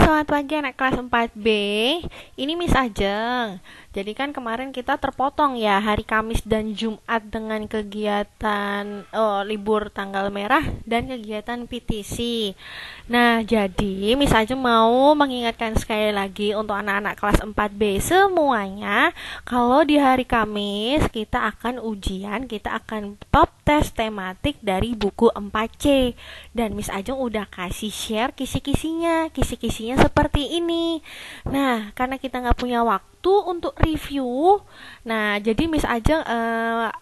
selamat pagi anak kelas 4B. Ini Miss Ajeng. Jadi kan kemarin kita terpotong ya hari Kamis dan Jumat dengan kegiatan libur tanggal merah dan kegiatan PTC. Nah, jadi Miss Ajeng mau mengingatkan sekali lagi untuk anak-anak kelas 4B semuanya, kalau di hari Kamis kita akan ujian, kita akan top tes tematik dari buku 4C. Dan Miss Ajeng udah kasih share kisi-kisinya seperti ini. Nah, karena kita nggak punya waktu untuk review, nah jadi Miss Ajeng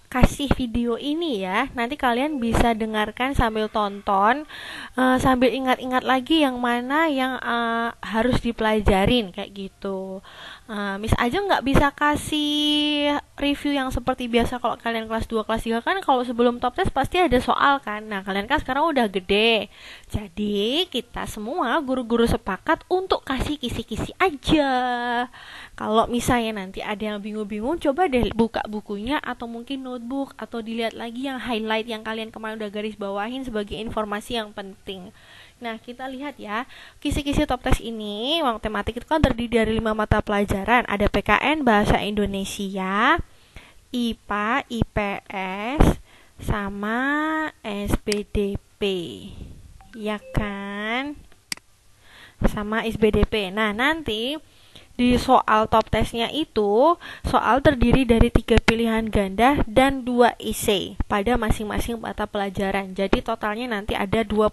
kasih video ini ya. Nanti kalian bisa dengarkan sambil tonton, sambil ingat-ingat lagi yang mana yang harus dipelajarin kayak gitu. Miss Ajeng nggak bisa kasih review yang seperti biasa kalau kalian kelas 2, kelas 3 kan kalau sebelum top test pasti ada soal kan. Nah, kalian kan sekarang udah gede. Jadi, kita semua guru-guru sepakat untuk kasih kisi-kisi aja. Kalau misalnya nanti ada yang bingung-bingung, coba deh buka bukunya atau mungkin notebook atau dilihat lagi yang highlight yang kalian kemarin udah garis bawahin sebagai informasi yang penting. Nah, kita lihat ya, kisi-kisi top test ini, uang tematik itu kan terdiri dari 5 mata pelajaran. Ada PKN, Bahasa Indonesia, IPA, IPS, sama SBDP. Ya kan? Sama SBDP. Nah, nanti di soal top testnya itu, soal terdiri dari 3 pilihan ganda dan 2 esai pada masing-masing mata pelajaran. Jadi totalnya nanti ada 25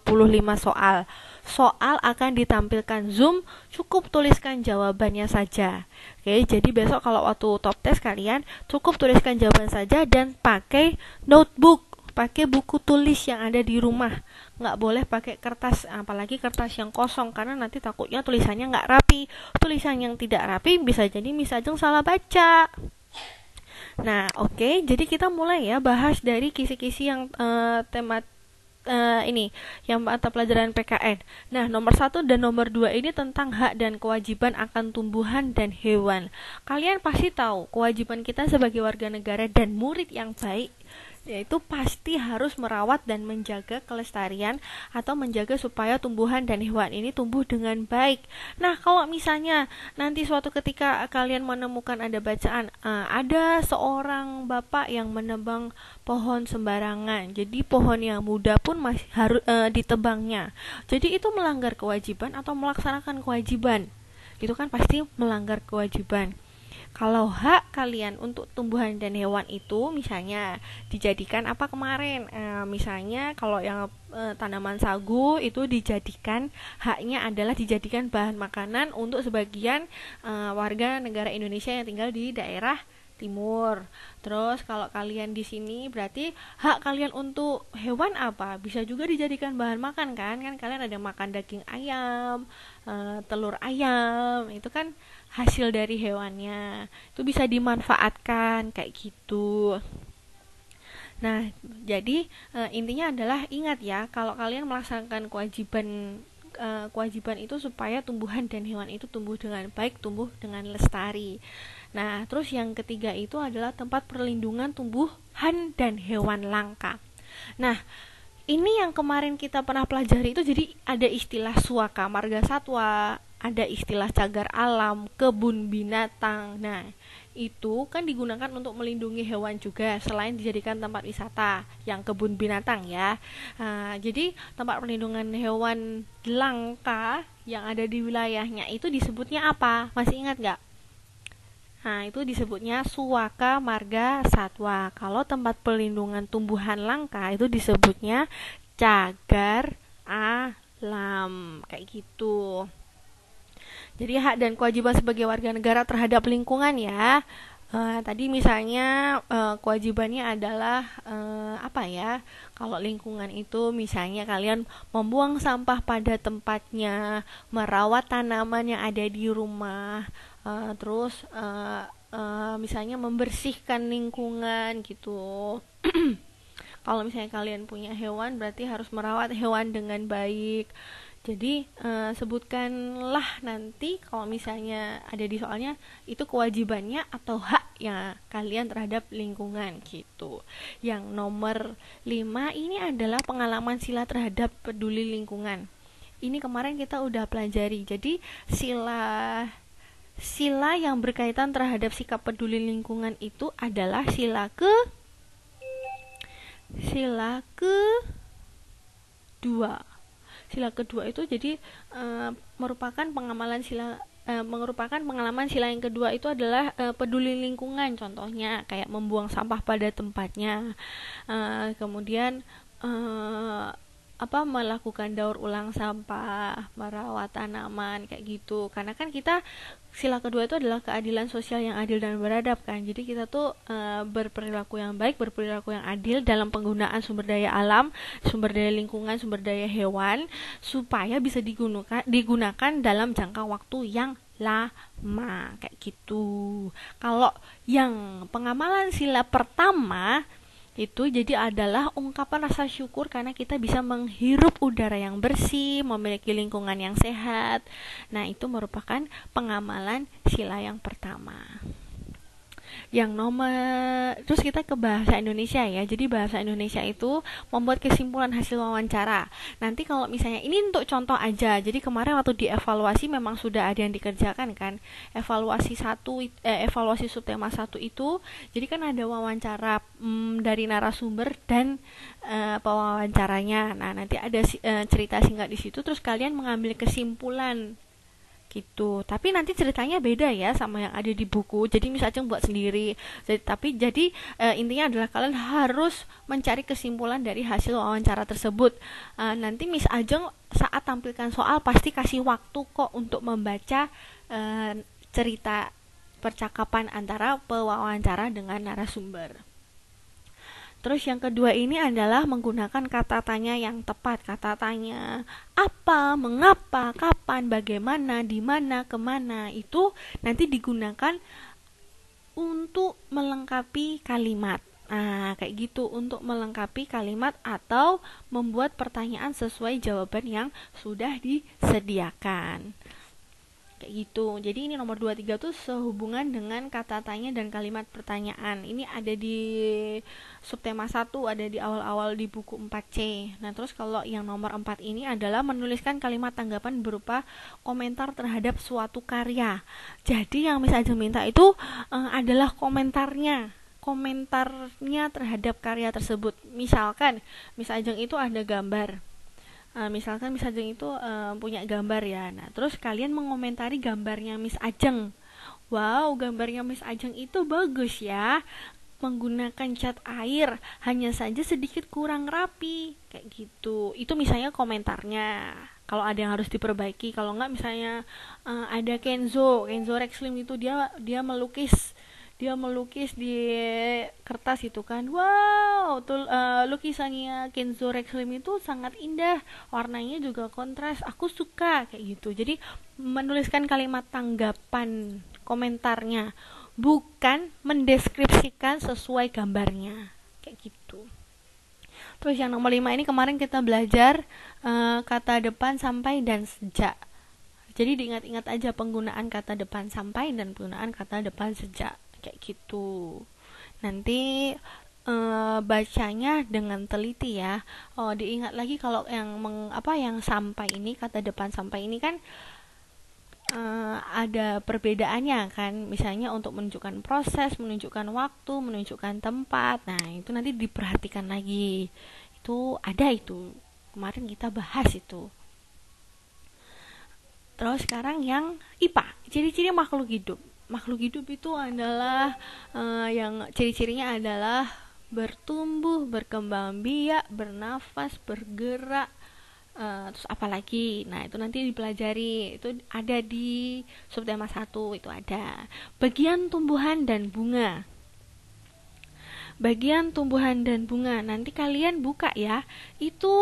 soal. Soal akan ditampilkan Zoom, cukup tuliskan jawabannya saja. Oke, jadi besok kalau waktu top test kalian cukup tuliskan jawaban saja dan pakai notebook, pakai buku tulis yang ada di rumah. Nggak boleh pakai kertas, apalagi kertas yang kosong, karena nanti takutnya tulisannya nggak rapi. Tulisan yang tidak rapi bisa jadi Miss Ajeng salah baca. Nah, oke, jadi kita mulai ya bahas dari kisi-kisi yang tema ini, yang mata pelajaran PKN. Nah, nomor 1 dan nomor 2 ini tentang hak dan kewajiban akan tumbuhan dan hewan. Kalian pasti tahu kewajiban kita sebagai warga negara dan murid yang baik, yaitu pasti harus merawat dan menjaga kelestarian atau menjaga supaya tumbuhan dan hewan ini tumbuh dengan baik. Nah, kalau misalnya nanti suatu ketika kalian menemukan ada bacaan, ada seorang bapak yang menebang pohon sembarangan, jadi pohon yang muda pun masih harus ditebangnya. Jadi itu melanggar kewajiban atau melaksanakan kewajiban? Itu kan pasti melanggar kewajiban. Kalau hak kalian untuk tumbuhan dan hewan itu misalnya dijadikan apa kemarin, misalnya kalau yang tanaman sagu itu dijadikan, haknya adalah dijadikan bahan makanan untuk sebagian warga negara Indonesia yang tinggal di daerah timur. Terus kalau kalian di sini berarti hak kalian untuk hewan apa? Bisa juga dijadikan bahan makan kan? Kan kalian ada makan daging ayam, telur ayam, itu kan hasil dari hewannya. Itu bisa dimanfaatkan kayak gitu. Nah, jadi intinya adalah ingat ya, kalau kalian melaksanakan kewajiban itu supaya tumbuhan dan hewan itu tumbuh dengan baik, tumbuh dengan lestari. Nah, terus yang ketiga itu adalah tempat perlindungan tumbuhan dan hewan langka. Nah, ini yang kemarin kita pernah pelajari itu, jadi ada istilah suaka marga satwa, ada istilah cagar alam, kebun binatang. Nah, itu kan digunakan untuk melindungi hewan juga selain dijadikan tempat wisata yang kebun binatang ya. Jadi tempat perlindungan hewan langka yang ada di wilayahnya itu disebutnya apa? Masih ingat nggak? Nah, itu disebutnya suaka marga satwa. Kalau tempat perlindungan tumbuhan langka itu disebutnya cagar alam. Kayak gitu. Jadi hak dan kewajiban sebagai warga negara terhadap lingkungan ya. Tadi misalnya kewajibannya adalah apa ya? Kalau lingkungan itu misalnya kalian membuang sampah pada tempatnya, merawat tanaman yang ada di rumah, terus misalnya membersihkan lingkungan gitu. Kalau misalnya kalian punya hewan berarti harus merawat hewan dengan baik. Jadi sebutkanlah nanti kalau misalnya ada di soalnya itu kewajibannya atau hak ya kalian terhadap lingkungan gitu. Yang nomor 5 ini adalah pengalaman sila terhadap peduli lingkungan. ini kemarin kita udah pelajari. Jadi sila sila yang berkaitan terhadap sikap peduli lingkungan itu adalah sila kedua. Sila kedua itu jadi merupakan pengalaman sila yang kedua itu adalah peduli lingkungan, contohnya kayak membuang sampah pada tempatnya, kemudian melakukan daur ulang sampah, merawat tanaman kayak gitu. Karena kan kita sila kedua itu adalah keadilan sosial yang adil dan beradab kan. Jadi kita tuh berperilaku yang baik, berperilaku yang adil dalam penggunaan sumber daya alam, sumber daya lingkungan, sumber daya hewan supaya bisa digunakan dalam jangka waktu yang lama kayak gitu. Kalau yang pengamalan sila pertama itu jadi adalah ungkapan rasa syukur karena kita bisa menghirup udara yang bersih, memiliki lingkungan yang sehat. Nah, itu merupakan pengamalan sila yang pertama. Yang nomor terus kita ke bahasa Indonesia ya. Jadi bahasa Indonesia itu membuat kesimpulan hasil wawancara. Nanti kalau misalnya ini untuk contoh aja. Jadi kemarin waktu dievaluasi memang sudah ada yang dikerjakan kan. Evaluasi subtema 1 itu jadi kan ada wawancara dari narasumber dan pewawancaranya. Nah, nanti ada cerita singkat di situ terus kalian mengambil kesimpulan gitu. Tapi nanti ceritanya beda ya sama yang ada di buku. Jadi Miss Ajeng buat sendiri. Jadi intinya adalah kalian harus mencari kesimpulan dari hasil wawancara tersebut. Nanti Miss Ajeng saat tampilkan soal pasti kasih waktu kok untuk membaca cerita percakapan antara pewawancara dengan narasumber. Terus yang kedua ini adalah menggunakan kata tanya yang tepat. Kata tanya apa, mengapa, kapan, bagaimana, di mana, kemana itu nanti digunakan untuk melengkapi kalimat. Nah, kayak gitu untuk melengkapi kalimat atau membuat pertanyaan sesuai jawaban yang sudah disediakan. Kayak gitu. Jadi ini nomor 23 tuh sehubungan dengan kata tanya dan kalimat pertanyaan. Ini ada di subtema 1, ada di awal-awal di buku 4C. Nah, terus kalau yang nomor 4 ini adalah menuliskan kalimat tanggapan berupa komentar terhadap suatu karya. Jadi yang Miss Ajeng minta itu adalah komentarnya terhadap karya tersebut. Misalkan Miss Ajeng itu ada gambar. Misalkan Miss Ajeng itu punya gambar ya. Nah, terus kalian mengomentari gambarnya Miss Ajeng. Wow, gambarnya Miss Ajeng itu bagus ya. Menggunakan cat air, hanya saja sedikit kurang rapi. Kayak gitu. Itu misalnya komentarnya. Kalau ada yang harus diperbaiki, kalau enggak misalnya ada Kenzo Rexlim itu dia melukis di kertas itu kan. Wow, lukisannya Kenzo Rexlim itu sangat indah, warnanya juga kontras, aku suka kayak gitu. Jadi menuliskan kalimat tanggapan komentarnya, bukan mendeskripsikan sesuai gambarnya kayak gitu. Terus yang nomor 5 ini kemarin kita belajar kata depan, sampai, dan sejak. Jadi diingat-ingat aja penggunaan kata depan sampai dan penggunaan kata depan sejak kayak gitu. Nanti bacanya dengan teliti ya. Diingat lagi kalau yang sampai ini, kata depan sampai ini kan ada perbedaannya kan. Misalnya untuk menunjukkan proses, menunjukkan waktu, menunjukkan tempat. Nah, itu nanti diperhatikan lagi. Itu ada itu. Kemarin kita bahas itu. Terus sekarang yang IPA, ciri-ciri makhluk hidup. Makhluk hidup itu adalah yang ciri-cirinya adalah bertumbuh, berkembang biak, bernafas, bergerak, terus apalagi. Nah, itu nanti dipelajari. Itu ada di subtema 1 itu ada. Bagian tumbuhan dan bunga. Bagian tumbuhan dan bunga nanti kalian buka ya, itu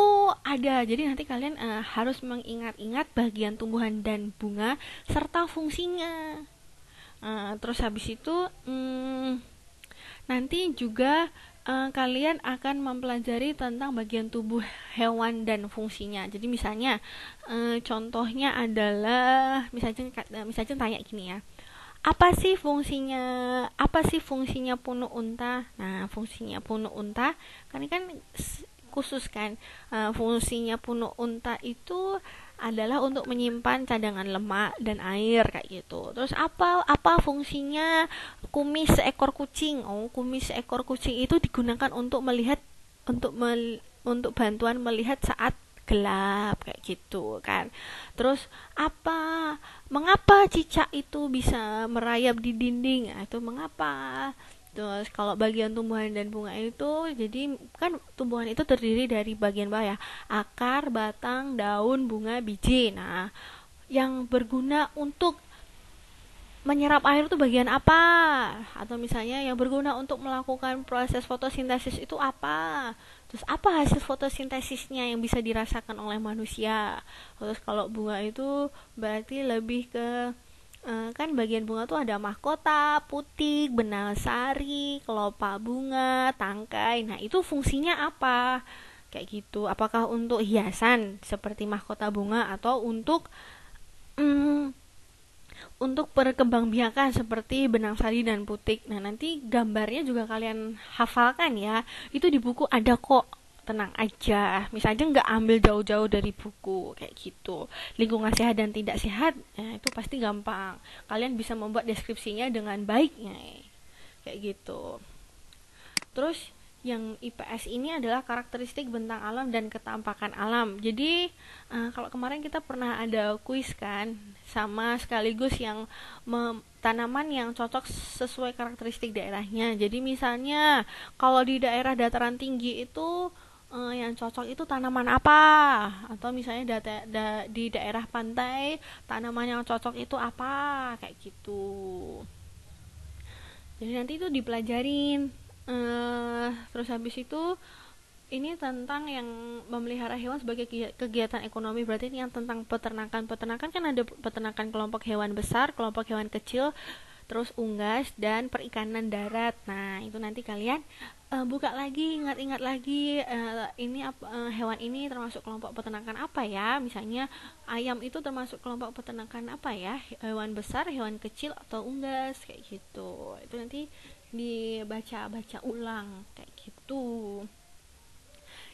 ada. Jadi nanti kalian harus mengingat-ingat bagian tumbuhan dan bunga serta fungsinya. Terus habis itu nanti juga kalian akan mempelajari tentang bagian tubuh hewan dan fungsinya. Jadi misalnya contohnya adalah misalnya tanya gini ya, apa sih fungsinya punuk unta? Nah, fungsinya punuk unta kan khusus kan. Fungsinya punuk unta itu adalah untuk menyimpan cadangan lemak dan air kayak gitu. Terus apa fungsinya kumis seekor kucing? Oh, kumis seekor kucing itu digunakan untuk melihat untuk bantuan melihat saat gelap kayak gitu kan. Terus mengapa cicak itu bisa merayap di dinding? Nah, itu mengapa? Terus kalau bagian tumbuhan dan bunga itu, jadi kan tumbuhan itu terdiri dari bagian bawah ya, akar, batang, daun, bunga, biji. Nah, yang berguna untuk menyerap air itu bagian apa? Atau misalnya yang berguna untuk melakukan proses fotosintesis itu apa? Terus apa hasil fotosintesisnya yang bisa dirasakan oleh manusia? Terus kalau bunga itu berarti lebih ke kan bagian bunga tuh ada mahkota, putik, benang sari, kelopak bunga, tangkai. Nah, itu fungsinya apa? Kayak gitu. Apakah untuk hiasan seperti mahkota bunga atau mm, untuk perkembangbiakan seperti benang sari dan putik. Nah, nanti gambarnya juga kalian hafalkan ya. Itu di buku ada kok. Tenang aja, misalnya nggak ambil jauh-jauh dari buku kayak gitu. Lingkungan sehat dan tidak sehat, ya itu pasti gampang. Kalian bisa membuat deskripsinya dengan baiknya, kayak gitu. Terus yang IPS ini adalah karakteristik bentang alam dan ketampakan alam. Jadi kalau kemarin kita pernah ada kuis kan, sama sekaligus yang tanaman yang cocok sesuai karakteristik daerahnya. Jadi misalnya kalau di daerah dataran tinggi itu yang cocok itu tanaman apa, atau misalnya di daerah pantai tanaman yang cocok itu apa, kayak gitu. Jadi nanti itu dipelajarin. Terus habis itu ini tentang yang memelihara hewan sebagai kegiatan ekonomi. Berarti ini yang tentang peternakan kan ada peternakan kelompok hewan besar, kelompok hewan kecil, terus unggas dan perikanan darat. Nah, itu nanti kalian buka lagi, ingat-ingat lagi hewan ini termasuk kelompok peternakan apa ya? Misalnya ayam itu termasuk kelompok peternakan apa ya? Hewan besar, hewan kecil atau unggas kayak gitu. Itu nanti dibaca ulang kayak gitu.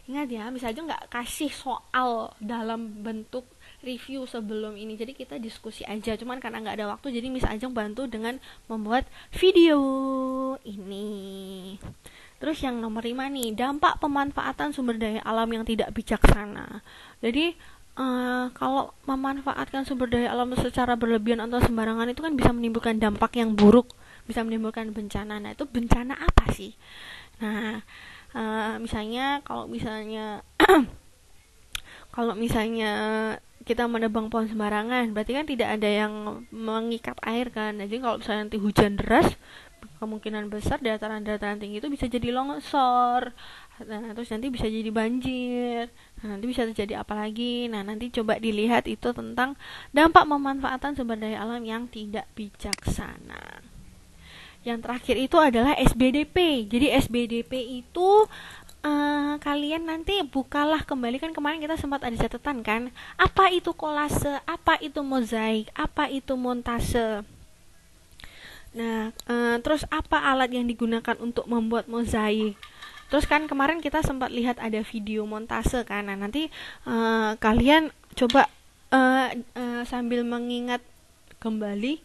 Ingat ya, misalnya nggak kasih soal dalam bentuk review sebelum ini, jadi kita diskusi aja. Cuman karena nggak ada waktu, jadi Miss Ajeng bantu dengan membuat video ini. Terus yang nomor 5 nih, dampak pemanfaatan sumber daya alam yang tidak bijaksana. Jadi kalau memanfaatkan sumber daya alam secara berlebihan atau sembarangan itu kan bisa menimbulkan dampak yang buruk, bisa menimbulkan bencana. Nah, itu bencana apa sih? Nah, misalnya kalau misalnya kita menebang pohon sembarangan, berarti kan tidak ada yang mengikat air kan. Jadi kalau misalnya nanti hujan deras, kemungkinan besar dataran-dataran tinggi itu bisa jadi longsor. Nah, terus nanti bisa jadi banjir. Nah, nanti bisa terjadi apa lagi? Nah, nanti coba dilihat itu tentang dampak pemanfaatan sumber daya alam yang tidak bijaksana. Yang terakhir itu adalah SBDP. Jadi SBDP itu kalian nanti bukalah kembali, kan kemarin kita sempat ada catatan kan, apa itu kolase, apa itu mozaik, apa itu montase. Nah, terus apa alat yang digunakan untuk membuat mozaik. Terus kan kemarin kita sempat lihat ada video montase kan. Nah, nanti kalian coba sambil mengingat kembali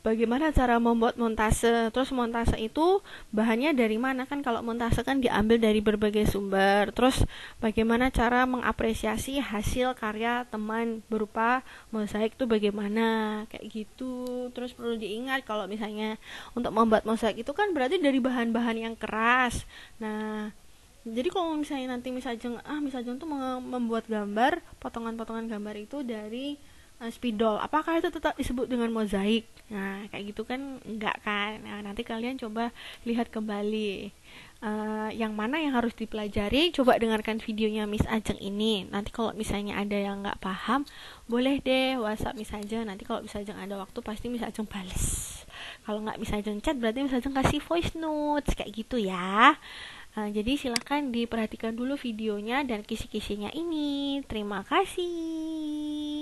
bagaimana cara membuat montase. Terus montase itu bahannya dari mana? Kan kalau montase kan diambil dari berbagai sumber. Terus bagaimana cara mengapresiasi hasil karya teman berupa mozaik itu bagaimana? Kayak gitu. Terus perlu diingat kalau misalnya untuk membuat mozaik itu kan berarti dari bahan-bahan yang keras. Nah, jadi kalau misalnya nanti misalnya tuh membuat gambar, potongan-potongan gambar itu dari spidol, apakah itu tetap disebut dengan mozaik? Nah, kayak gitu kan enggak kan. Nah, nanti kalian coba lihat kembali yang mana yang harus dipelajari. Coba dengarkan videonya Miss Ajeng ini. Nanti kalau misalnya ada yang nggak paham, boleh deh WhatsApp Miss Ajeng. Nanti kalau Miss Ajeng ada waktu, pasti Miss Ajeng bales. Kalau nggak Miss Ajeng chat, berarti Miss Ajeng kasih voice notes kayak gitu ya. Jadi silahkan diperhatikan dulu videonya dan kisi-kisinya ini. Terima kasih.